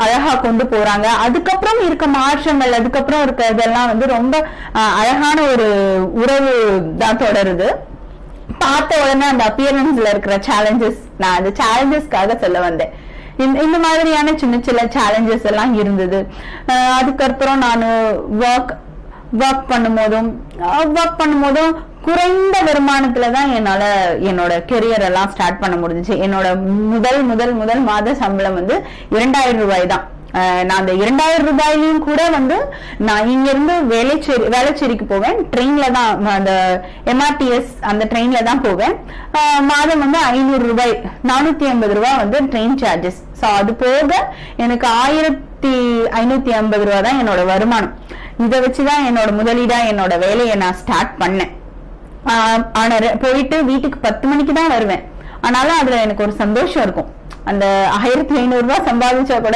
அழகா கொண்டு போறாங்க. அதுக்கப்புறம் இருக்க மாற்றங்கள், அதுக்கப்புறம் இருக்க இதெல்லாம் வந்து ரொம்ப அழகான ஒரு உறவு தான் தொடருது. பார்த்த உடனே அந்த அப்பியரன்ஸ்ல இருக்கிற சேலஞ்சஸ், நான் அந்த சேலஞ்சஸ்க்காக சொல்ல வந்தேன். இந்த மாதிரியான சின்ன சின்ன சேலஞ்சஸ் எல்லாம் இருந்தது. அதுக்கப்புறம் நான் ஒர்க் பண்ணும்போதும் குறைந்த வருமானத்துலதான் என்னால என்னோட கெரியர் எல்லாம் ஸ்டார்ட் பண்ண முடிஞ்சுச்சு. என்னோட முதல் மாத சம்பளம் வந்து 2000 ரூபாய் தான். நான் அந்த 2000 ரூபாயிலையும் கூட வந்து நான் இங்க இருந்து வேளச்சேரிக்கு போவேன். ட்ரெயின்ல தான், அந்த MRTS அந்த ட்ரெயின்ல தான் போவேன். மாதம் வந்து 500 ரூபாய், 450 ரூபாய் வந்து ட்ரெயின் சார்ஜஸ். சோ அது போக எனக்கு 1550 ரூபாய் தான் என்னோட வருமானம். இதை வச்சுதான் என்னோட முதலீடா என்னோட வேலையை நான் ஸ்டார்ட் பண்ணேன். ஆனா போயிட்டு வீட்டுக்கு 10 மணிக்கு தான் வருவேன். ஆனாலும் அதுல எனக்கு ஒரு சந்தோஷம் இருக்கும். அந்த 1500 ரூபாய் சம்பாதிச்சா கூட